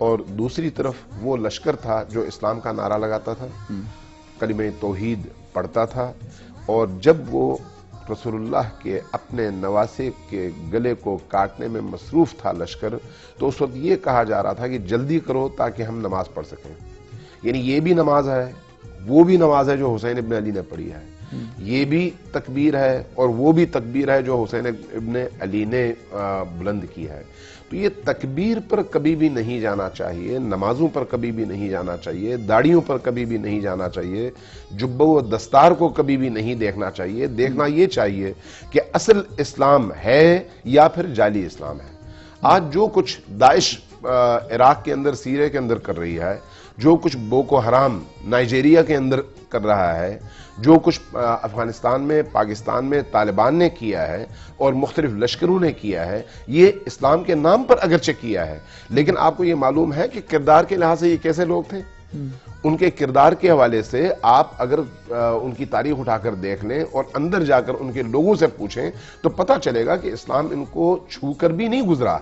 اور دوسری طرف وہ لشکر تھا جو اسلام کا نعرہ لگاتا تھا، کلمہ توحید پڑھتا تھا، اور جب وہ رسول اللہ کے اپنے نواسے کے گلے کو کاٹنے میں مصروف تھا لشکر، تو اس وقت یہ کہا جا رہا تھا کہ جلدی کرو تاکہ ہم نماز پڑھ سکیں. یعنی یہ بھی نماز ہے، وہ بھی نماز ہے جو حسین ابن علی نے پڑھی ہے، یہ بھی تکبیر ہے اور وہ بھی تکبیر ہے جو حسین ابن علی نے بلند کی ہے. تو یہ تکبیر پر کبھی بھی نہیں جانا چاہیے، نمازوں پر کبھی بھی نہیں جانا چاہیے، داڑھیوں پر کبھی بھی نہیں جانا چاہیے، جبہ و دستار کو کبھی بھی نہیں دیکھنا چاہیے. دیکھنا یہ چاہیے کہ اصل اسلام ہے یا پھر جعلی اسلام ہے. آج جو کچھ داعش عراق کے اندر، سیریا کے اندر کر رہی ہے، جو کچھ بوکو حرام نائجیریا کے اندر کر رہا ہے، جو کچھ افغانستان میں، پاکستان میں طالبان نے کیا ہے اور مختلف لشکروں نے کیا ہے، یہ اسلام کے نام پر اگرچہ کیا ہے، لیکن آپ کو یہ معلوم ہے کہ کردار کے لحاظ سے یہ کیسے لوگ تھے. ان کے کردار کے حوالے سے آپ اگر ان کی تاریخ اٹھا کر دیکھ لیں اور اندر جا کر ان کے لوگوں سے پوچھیں تو پتہ چلے گا کہ اسلام ان کو چھو کر بھی نہیں گزرا.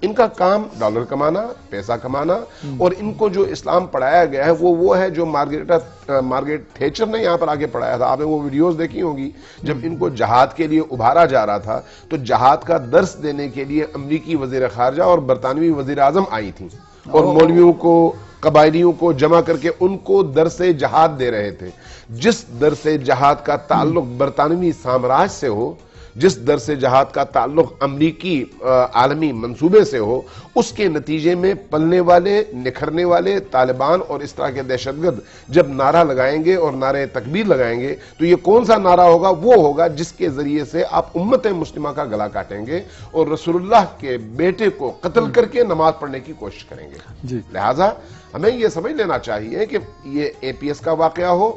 ان کا کام ڈالر کمانا، پیسہ کمانا، اور ان کو جو اسلام پڑھایا گیا ہے وہ ہے جو مارگریٹ تھیچر نے یہاں پر آگے پڑھایا تھا. آپ نے وہ ویڈیوز دیکھی ہوں گی جب ان کو جہاد کے لیے ابھارا جا رہا تھا تو جہاد کا درس دینے کے لیے امریکی وزیر خارجہ اور برطانوی وزیر اعظم آئی تھیں اور مولویوں کو، قبائلیوں کو جمع کر کے ان کو درس جہاد دے رہے تھے. جس درس جہاد کا تعلق برطانوی سامراج سے ہو، جس درس جہاد کا تعلق امریکی عالمی منصوبے سے ہو، اس کے نتیجے میں پلنے والے، نکھرنے والے طالبان اور اس طرح کے دہشت گرد جب نعرہ لگائیں گے اور نعرہ تکبیر لگائیں گے تو یہ کون سا نعرہ ہوگا؟ وہ ہوگا جس کے ذریعے سے آپ امت مسلمہ کا گلا کاٹیں گے اور رسول اللہ کے بیٹے کو قتل کر کے نماز پڑھنے کی کوشش کریں گے. لہٰذا ہمیں یہ سمجھ لینا چاہیے کہ یہ اے پی ایس کا واقعہ ہو،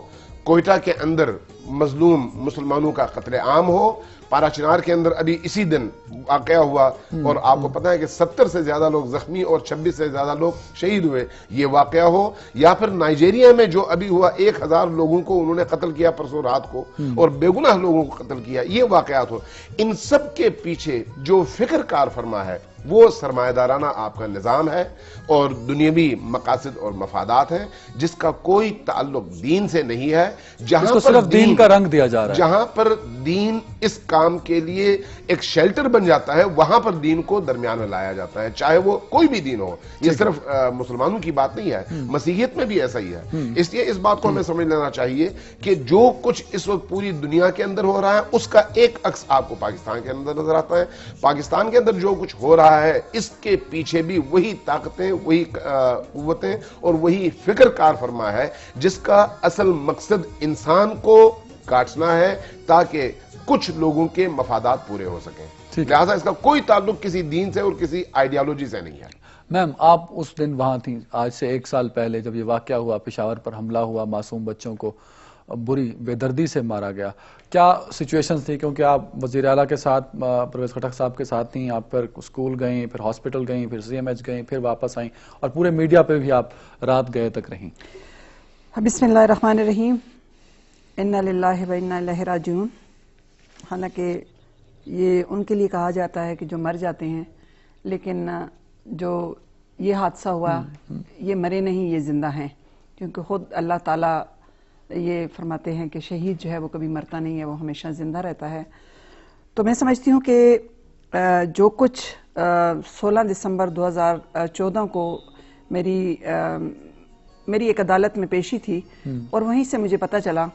کوئٹہ کے اندر مظلوم مسلمانوں کا قتل عام ہو، پارا چنار کے اندر ابھی اسی دن واقعہ ہوا اور آپ کو پتا ہے کہ 70 سے زیادہ لوگ زخمی اور 26 سے زیادہ لوگ شہید ہوئے، یہ واقعہ ہو، یا پھر نائجیریا میں جو ابھی ہوا 1000 لوگوں کو انہوں نے قتل کیا پرسوں رات کو اور بے گناہ لوگوں کو قتل کیا، یہ واقعات ہو. ان سب کے پیچھے جو فکر کار فرما ہے وہ سرمایہ دارانہ آپ کا نظام ہے اور دنیاوی مقاصد اور مفادات ہیں جس کا کوئی تعلق دین سے نہیں ہے. جہاں پر صرف دین کا رنگ دیا جا رہا ہے، جہاں پر دین اس کام کے لیے ایک شیلٹر بن جاتا ہے وہاں پر دین کو درمیان میں لایا جاتا ہے، چاہے وہ کوئی بھی دین ہو. یہ صرف مسلمانوں کی بات نہیں ہے، مسیحیت میں بھی ایسا ہی ہے. اس لیے اس بات کو ہمیں سمجھ لینا چاہیے کہ جو کچھ اس وقت پوری دنیا کے اندر ہو رہا ہے اس کا ایک عکس آپ کو پاکستان کے اندر نظر آتا ہے. پاکستان کے اندر جو کچھ ہو رہا ہے اس کے پیچھے بھی وہی طاقتیں، وہی قوتیں اور وہی فکر کار فرما ہے جس کا اصل مقصد انسان کو کاٹنا ہے تاکہ کچھ لوگوں کے مفادات پورے ہو سکیں. لہذا اس کا کوئی تعلق کسی دین سے اور کسی آئیڈیالوجی سے نہیں ہے. میم، آپ اس دن وہاں تھیں، آج سے 1 سال پہلے جب یہ واقعہ ہوا، پشاور پر حملہ ہوا، معصوم بچوں کو بری بے دردی سے مارا گیا، کیا سچویشنز تھی؟ کیونکہ آپ وزیر اعلیٰ کے ساتھ، پرویز خٹک صاحب کے ساتھ تھیں، آپ پھر اسکول گئیں، پھر ہاسپٹل گئیں، پھر سی ایم ایچ گئیں، پھر واپس آئیں اور پورے میڈیا پہ بھی آپ رات گئے تک رہیں. بسم اللہ الرحمن الرحیم. انا للہ و انا الیہ راجعون. حالانکہ یہ ان کے لیے کہا جاتا ہے کہ جو مر جاتے ہیں، لیکن جو یہ حادثہ ہوا یہ مرے نہیں، یہ زندہ ہیں، کیونکہ خود اللہ تعالیٰ یہ فرماتے ہیں کہ شہید جو ہے وہ کبھی مرتا نہیں ہے، وہ ہمیشہ زندہ رہتا ہے. تو میں سمجھتی ہوں کہ جو کچھ 16 دسمبر 2014 کو میری ایک عدالت میں پیشی تھی اور وہیں سے مجھے پتہ چلا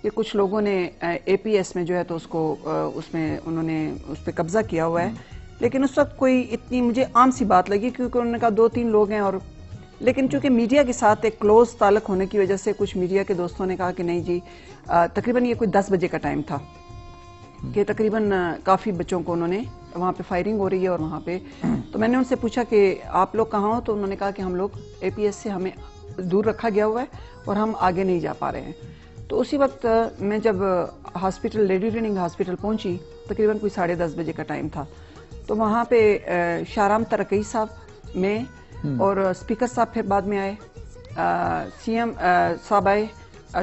کہ کچھ لوگوں نے اے پی ایس میں جو ہے تو اس میں انہوں نے اس پہ قبضہ کیا ہوا ہے. لیکن اس وقت کوئی اتنی مجھے عام سی بات لگی کیونکہ انہوں نے کہا 2-3 لوگ ہیں، اور لیکن چونکہ میڈیا کے ساتھ ایک کلوز تعلق ہونے کی وجہ سے کچھ میڈیا کے دوستوں نے کہا کہ نہیں جی، تقریباً یہ کوئی 10 بجے کا ٹائم تھا کہ تقریباً کافی بچوں کو انہوں نے وہاں پہ فائرنگ ہو رہی ہے اور وہاں پہ. تو میں نے ان سے پوچھا کہ آپ لوگ کہاں ہو؟ تو انہوں نے کہا کہ ہم لوگ اے پی ایس سے ہمیں دور رکھا گیا ہوا ہے اور ہم آگے نہیں جا پا رہے ہیں. تو اسی وقت میں جب ہاسپٹل، لیڈی ٹریننگ ہاسپٹل پہنچی، تقریباً کوئی 10:30 بجے کا ٹائم تھا، تو وہاں پہ شاہرام ترقی صاحب میں اور اسپیکر صاحب پھر بعد میں آئے، سی ایم صاحب آئے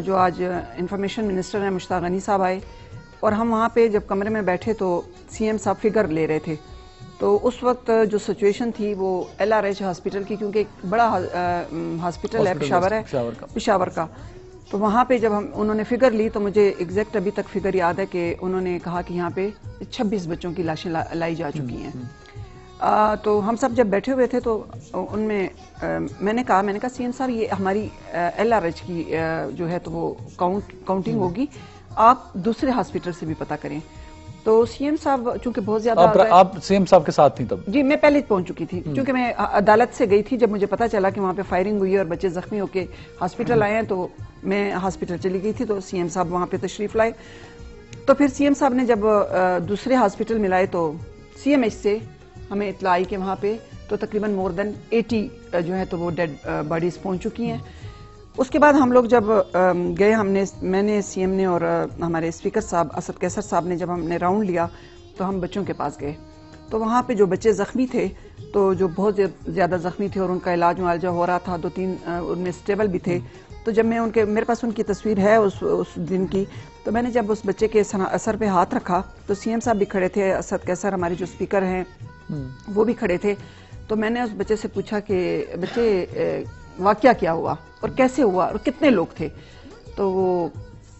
جو آج انفارمیشن منسٹر ہیں، مشتاق غنی صاحب آئے، اور ہم وہاں پہ جب کمرے میں بیٹھے تو سی ایم صاحب فگر لے رہے تھے. تو اس وقت جو سچویشن تھی وہ LRH ہاسپٹل کی، کیونکہ ایک بڑا ہاسپٹل ہے پشاور کا، تو وہاں پہ جب انہوں نے فگر لی تو مجھے ایگزیکٹ ابھی تک فگر یاد ہے کہ انہوں نے کہا کہ یہاں پہ 26 بچوں کی لاشیں لائی جا چکی ہیں۔ تو ہم سب جب بیٹھے ہوئے تھے تو ان میں میں نے کہا CM صاحب یہ ہماری LRH کی جو ہے تو وہ کاؤنٹنگ ہوگی، آپ دوسرے ہاسپٹل سے بھی پتہ کریں۔ تو CM صاحب چونکہ بہت زیادہ آپ CM صاحب کے ساتھ تھیں تب؟ جی میں پہلے پہنچ چکی تھی، چونکہ میں عدالت سے گئی تھی جب مجھے پتا چلا کہ وہاں پہ فائرنگ ہوئی اور بچے زخمی ہو کے ہاسپٹل آئے ہیں، تو میں ہاسپٹل چلی گئی تھی، تو CM صاحب وہاں پہ تشریف لائے۔ تو پھر CM صاحب نے جب دوسرے ہاسپٹل میں لائے تو CMH سے ہمیں اطلاع آئی کہ وہاں پہ تو تقریباً مور دین 80 جو ہے تو وہ ڈیڈ باڈیز پہنچ چکی ہیں۔ اس کے بعد ہم لوگ جب گئے، میں نے CM نے اور ہمارے اسپیکر صاحب اسد کیسر صاحب نے جب ہم نے راؤنڈ لیا تو ہم بچوں کے پاس گئے، تو وہاں پہ جو بچے زخمی تھے تو جو بہت زیادہ زخمی تھے اور ان کا علاج معالجہ ہو رہا تھا، 2-3 ان میں اسٹیبل بھی تھے، تو جب میں میرے پاس ان کی تصویر ہے اس دن کی، تو میں نے جب اس بچے کے سر پہ ہاتھ رکھا تو CM صاحب بھی کھڑے تھے، اسد کیسر ہمارے جو اسپیکر ہیں وہ بھی کھڑے تھے، تو میں نے اس بچے سے پوچھا کہ بچے واقعہ کیا ہوا اور کیسے ہوا اور کتنے لوگ تھے؟ تو وہ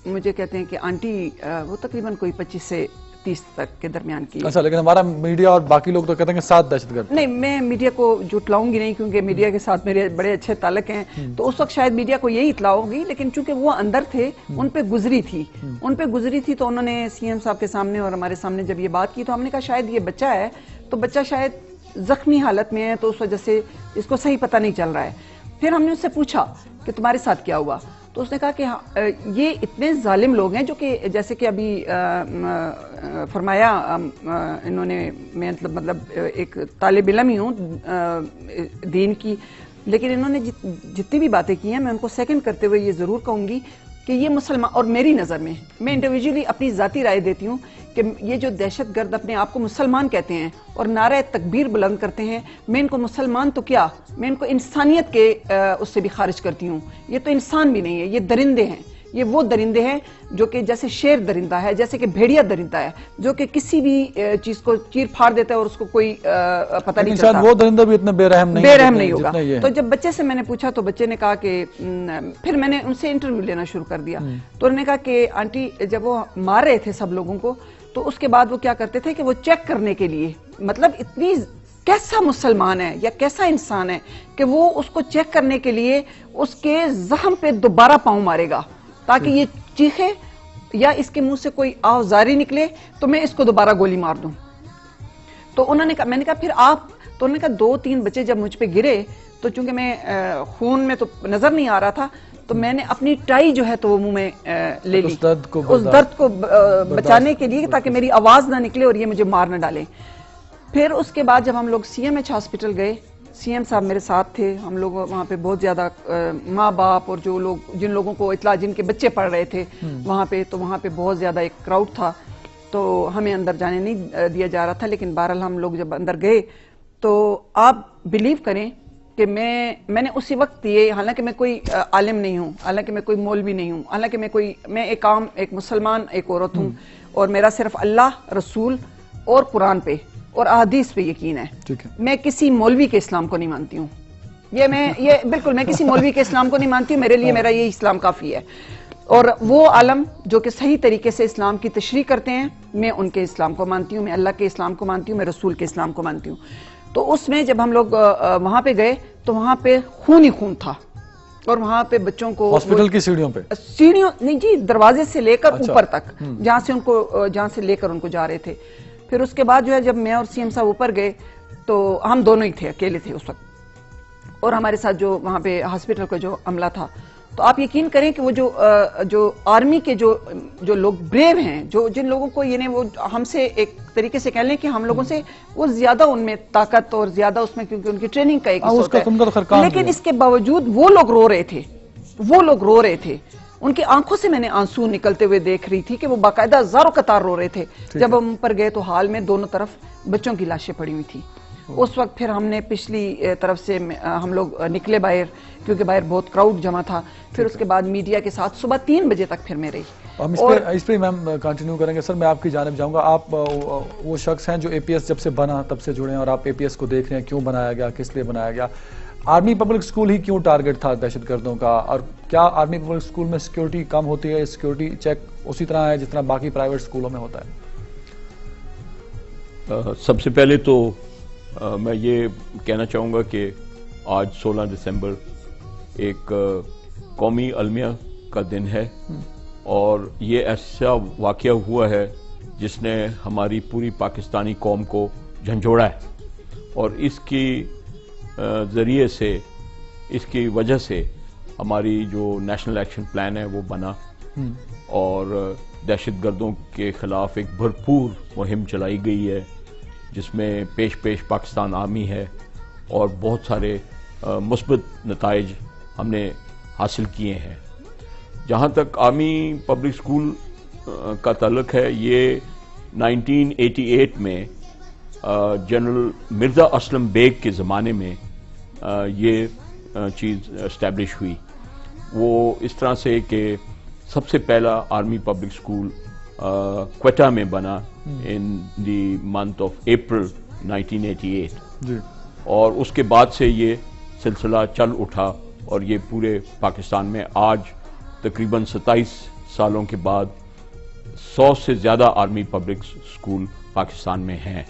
مجھے کہتے ہیں کہ آنٹی وہ تقریباً کوئی 25 سے 30 تک کے درمیان کی۔ اچھا، لیکن ہمارا میڈیا اور باقی لوگ تو کہتے ہیں کہ 7 دہشت گرد۔ نہیں، میں میڈیا کو جھٹلاؤں گی نہیں، کیونکہ میڈیا کے ساتھ میرے بڑے اچھے تعلق ہیں، تو اس وقت شاید میڈیا کو یہی اطلاع ہوگی، لیکن چونکہ وہ اندر تھے، ان پہ گزری تھی تو انہوں نے CM صاحب کے سامنے اور ہمارے سامنے جب یہ بات کی تو ہم نے کہا شاید یہ بچہ ہے تو بچہ شاید زخمی حالت میں ہے، تو اس وجہ سے اس کو صحیح پتہ نہیں چل رہا ہے۔ پھر ہم نے اس سے پوچھا کہ تمہارے ساتھ کیا ہوا، تو اس نے کہا کہ یہ اتنے ظالم لوگ ہیں جو کہ جیسے کہ ابھی فرمایا انہوں نے، میں مطلب ایک طالب علم ہی ہوں دین کی، لیکن انہوں نے جتنی بھی باتیں کی ہیں میں ان کو سیکنڈ کرتے ہوئے یہ ضرور کہوں گی کہ یہ مسلمان، اور میری نظر میں انڈیویجولی اپنی ذاتی رائے دیتی ہوں کہ یہ جو دہشت گرد اپنے آپ کو مسلمان کہتے ہیں اور نعرہ تکبیر بلند کرتے ہیں، میں ان کو مسلمان تو کیا، میں ان کو انسانیت کے اس سے بھی خارج کرتی ہوں۔ یہ تو انسان بھی نہیں ہے، یہ درندے ہیں، یہ وہ درندے ہیں جو کہ جیسے شیر درندہ ہے، جیسے کہ بھیڑیا درندہ ہے، جو کہ کسی بھی چیز کو چیر پھاڑ دیتا ہے اور اس کو کوئی پتہ نہیں چلتا۔ شاید وہ درندہ بھی اتنے بے رحم نہیں ہوگا۔ تو جب بچے سے میں نے پوچھا تو بچے نے کہا کہ پھر میں نے ان سے انٹرویو لینا شروع کر دیا، تو انہوں نے کہا کہ آنٹی جب وہ مار رہے تھے سب لوگوں کو تو اس کے بعد وہ کیا کرتے تھے کہ وہ چیک کرنے کے لیے، مطلب اتنی کیسا مسلمان ہے یا کیسا انسان ہے کہ وہ اس کو چیک کرنے کے لیے اس کے زخم پہ دوبارہ پاؤں مارے گا تاکہ یہ چیخے یا اس کے منہ سے کوئی آوازاری نکلے تو میں اس کو دوبارہ گولی مار دوں۔ تو انہوں نے کہا، میں نے کہا پھر آپ، تو انہوں نے کہا 2-3 بچے جب مجھ پہ گرے تو چونکہ میں خون میں تو نظر نہیں آ رہا تھا تو میں نے اپنی ٹائی جو ہے تو وہ منہ میں لے لی اس درد کو بچانے کے لیے تاکہ میری آواز نہ نکلے اور یہ مجھے مار نہ ڈالیں۔ پھر اس کے بعد جب ہم لوگ CMH ہاسپٹل گئے، CM صاحب میرے ساتھ تھے، ہم لوگ وہاں پہ بہت زیادہ ماں باپ اور جو لوگ جن لوگوں کو اطلاع، جن کے بچے پڑھ رہے تھے وہاں پہ، تو وہاں پہ بہت زیادہ ایک کراؤڈ تھا تو ہمیں اندر جانے نہیں دیا جا رہا تھا، لیکن بہرحال ہم لوگ جب اندر گئے تو آپ بلیو کریں کہ میں نے اسی وقت یہ، حالانکہ میں کوئی عالم نہیں ہوں، حالانکہ میں کوئی مولوی نہیں ہوں، حالانکہ میں ایک عام ایک مسلمان ایک عورت ہوں اور میرا صرف اللہ، رسول اور قرآن پہ اور احادیث پہ یقین ہے۔ میں کسی مولوی کے اسلام کو نہیں مانتی ہوں، یہ بالکل میں کسی مولوی کے اسلام کو نہیں مانتی ہوں، میرے لیے میرا یہ اسلام کافی ہے، اور وہ عالم جو کہ صحیح طریقے سے اسلام کی تشریح کرتے ہیں میں ان کے اسلام کو مانتی ہوں، میں اللہ کے اسلام کو مانتی ہوں، میں رسول کے اسلام کو مانتی ہوں۔ تو اس میں جب ہم لوگ وہاں پہ گئے تو وہاں پہ خون ہی خون تھا، اور وہاں پہ بچوں کو ہاسپٹل کی سیڑھیوں نہیں جی، دروازے سے لے کر اوپر تک جہاں سے لے کر ان کو جا رہے تھے۔ پھر اس کے بعد جو ہے جب میں اور CM صاحب اوپر گئے تو ہم دونوں ہی تھے، اکیلے تھے اس وقت، اور ہمارے ساتھ جو وہاں پہ ہاسپٹل کا جو عملہ تھا، تو آپ یقین کریں کہ وہ جو آرمی کے جو لوگ بریو ہیں، جن لوگوں کو یعنی وہ ہم سے ایک طریقے سے کہہ لیں کہ ہم لوگوں سے وہ زیادہ ان میں طاقت اور زیادہ اس میں، کیونکہ ان کی ٹریننگ کا ایک ہوتا ہے، لیکن اس کے باوجود وہ لوگ رو رہے تھے، ان کی آنکھوں سے میں نے آنسو نکلتے ہوئے دیکھ رہی تھی کہ وہ باقاعدہ زاروں قطار رو رہے تھے۔ جب ہم پر گئے تو حال میں دونوں طرف بچوں کی لاشیں پڑی ہوئی تھی، اس وقت پھر ہم نے پچھلی طرف سے ہم لوگ نکلے باہر، کیونکہ باہر بہت کراؤڈ جمع تھا. پھر اس کے بعد میڈیا کے ساتھ صبح 3 بجے تک پھر میں رہی. ہم اس پہ میم کنٹینیو کریں گے. سر میں آپ کی جانب جاؤں گا. آپ وہ شخص ہیں جو اے پی ایس جب سے بنا تب سے جڑے ہیں، اور آپ اے پی ایس کو دیکھ رہے ہیں کیوں بنایا گیا، کس لیے بنایا گیا. آرمی پبلک اسکول ہی کیوں ٹارگٹ تھا دہشت گردوں کا، اور کیا آرمی پبلک اسکول میں سیکیورٹی کم ہوتی ہے، سیکیورٹی چیک اسی طرح ہے جس طرح باقی پرائیویٹ اسکولوں میں ہوتا ہے؟ سب سے پہلے تو میں یہ کہنا چاہوں گا کہ آج 16 دسمبر ایک قومی المیہ کا دن ہے، اور یہ ایسا واقعہ ہوا ہے جس نے ہماری پوری پاکستانی قوم کو جھنجھوڑا ہے، اور اس کی ذریعے سے، اس کی وجہ سے ہماری جو نیشنل ایکشن پلان ہے وہ بنا، اور دہشت گردوں کے خلاف ایک بھرپور مہم چلائی گئی ہے جس میں پیش پاکستان آرمی ہے، اور بہت سارے مثبت نتائج ہم نے حاصل کیے ہیں. جہاں تک آرمی پبلک اسکول کا تعلق ہے، یہ 1988 میں جنرل مرزا اسلم بیگ کے زمانے میں یہ چیز اسٹیبلش ہوئی. وہ اس طرح سے کہ سب سے پہلا آرمی پبلک اسکول کوئٹہ میں بنا ان دی منتھ آف اپریل 1988 جی. اور اس کے بعد سے یہ سلسلہ چل اٹھا، اور یہ پورے پاکستان میں آج تقریباً 27 سالوں کے بعد 100 سے زیادہ آرمی پبلک اسکول پاکستان میں ہیں.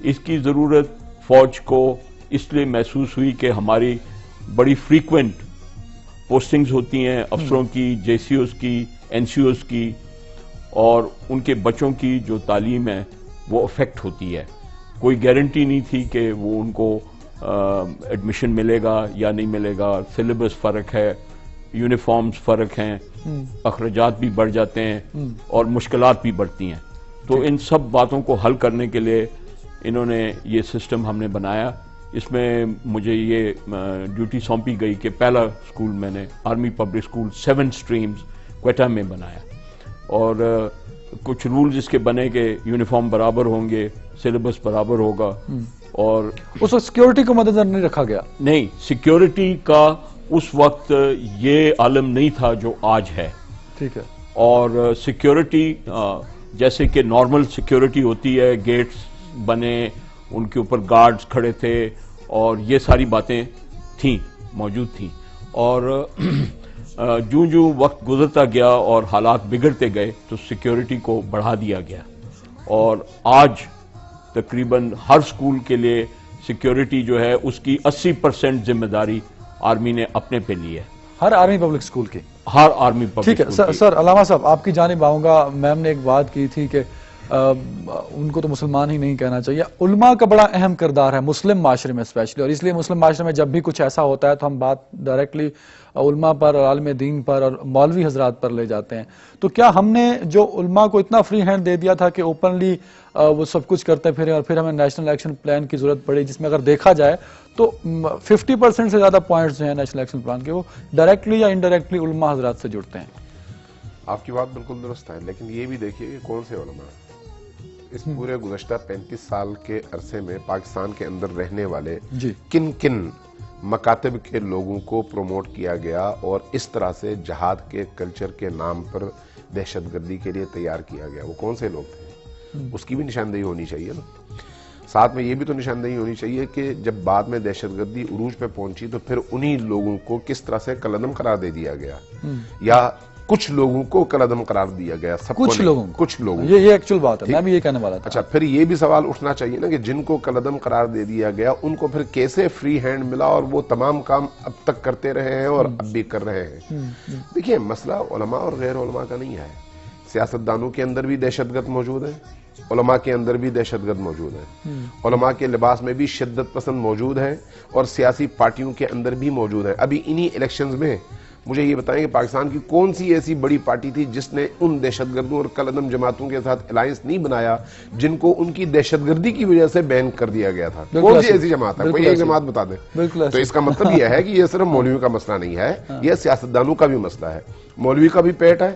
اس کی ضرورت فوج کو اس لیے محسوس ہوئی کہ ہماری بڑی فریکوینٹ پوسٹنگز ہوتی ہیں افسروں کی، جے سی اوز کی، این سی اوز کی، اور ان کے بچوں کی جو تعلیم ہے وہ افیکٹ ہوتی ہے. کوئی گارنٹی نہیں تھی کہ وہ ان کو ایڈمیشن ملے گا یا نہیں ملے گا. سلیبس فرق ہے، یونیفارمز فرق ہیں، اخراجات بھی بڑھ جاتے ہیں، اور مشکلات بھی بڑھتی ہیں. تو ان سب باتوں کو حل کرنے کے لیے انہوں نے یہ سسٹم ہم نے بنایا. اس میں مجھے یہ ڈیوٹی سونپی گئی کہ پہلا اسکول میں نے army public school 7 streams Quetta میں بنایا، اور کچھ رولز اس کے بنے کہ یونیفارم برابر ہوں گے، سلیبس برابر ہوگا، اور اس وقت سیکیورٹی کو مد نظر نہیں رکھا گیا. نہیں، سیکیورٹی کا اس وقت یہ عالم نہیں تھا جو آج ہے. ٹھیک ہے. اور سیکیورٹی جیسے کہ نارمل سیکیورٹی ہوتی ہے، گیٹس بنے، ان کے اوپر گارڈز کھڑے تھے، اور یہ ساری باتیں تھیں، موجود تھیں. اور جوں وقت گزرتا گیا اور حالات بگڑتے گئے تو سیکیورٹی کو بڑھا دیا گیا، اور آج تقریباً ہر سکول کے لیے سیکیورٹی جو ہے اس کی 80% ذمہ داری آرمی نے اپنے پہ لی ہے. ہر آرمی پبلک اسکول کی؟ ہر آرمی پبلک ٹھیک ہے. سر علامہ صاحب آپ کی جانب آؤں گا. میم نے ایک بات کی تھی کہ ان کو تو مسلمان ہی نہیں کہنا چاہیے. علماء کا بڑا اہم کردار ہے مسلم معاشرے میں اسپیشلی، اور اس لیے مسلم معاشرے میں جب بھی کچھ ایسا ہوتا ہے تو ہم بات ڈائریکٹلی علماء پر، عالم دین پر اور مولوی حضرات پر لے جاتے ہیں. تو کیا ہم نے جو علماء کو اتنا فری ہینڈ دے دیا تھا کہ اوپنلی وہ سب کچھ کرتے پھرے، اور پھر ہمیں نیشنل ایکشن پلان کی ضرورت پڑی، جس میں اگر دیکھا جائے تو 50% سے زیادہ پوائنٹس جو ہیں نیشنل ایکشن پلان کے وہ ڈائریکٹلی یا انڈائریکٹلی علماء حضرات سے جڑتے ہیں؟ آپ کی بات بالکل درست ہے، لیکن یہ بھی دیکھیے کہ کون سے علماء اس پورے گزشتہ 35 سال کے عرصے میں پاکستان کے اندر رہنے والے کن کن مکاتب کے لوگوں کو پروموٹ کیا گیا اور اس طرح سے جہاد کے کلچر کے نام پر دہشت گردی کے لیے تیار کیا گیا. وہ کون سے لوگ تھے؟ اس کی بھی نشاندہی ہونی چاہیے نا. ساتھ میں یہ بھی تو نشاندہی ہونی چاہیے کہ جب بعد میں دہشت گردی عروج پہ پہنچی تو پھر انہی لوگوں کو کس طرح سے کالعدم قرار دے دیا گیا، یا کچھ لوگوں کو کالعدم قرار دیا گیا. سب کچھ لوگوں یہ ایکچوئل بات ہے، میں بھی یہ کہنے والا تھا. اچھا، پھر یہ بھی سوال اٹھنا چاہیے نا کہ جن کو کالعدم قرار دے دیا گیا ان کو پھر کیسے فری ہینڈ ملا اور وہ تمام کام اب تک کرتے رہے ہیں اور اب بھی کر رہے ہیں. دیکھیے، مسئلہ علماء اور غیر علماء کا نہیں ہے. سیاستدانوں کے اندر بھی دہشت گرد موجود ہیں، علماء کے اندر بھی دہشت گرد موجود ہیں، علماء کے لباس میں بھی شدت پسند موجود ہیں، اور سیاسی پارٹیوں کے اندر بھی موجود ہیں. ابھی انہی الیکشنز میں مجھے یہ بتائیں کہ پاکستان کی کون سی ایسی بڑی پارٹی تھی جس نے ان دہشت گردوں اور کالعدم جماعتوں کے ساتھ الائنس نہیں بنایا جن کو ان کی دہشت گردی کی وجہ سے بین کر دیا گیا تھا؟ کون سی ایسی جماعت ہے؟ کوئی ایک جماعت بتا دیں. تو اس کا مطلب یہ ہے کہ یہ صرف مولویوں کا مسئلہ نہیں ہے، یہ سیاستدانوں کا بھی مسئلہ ہے. مولوی کا بھی پیٹ ہے،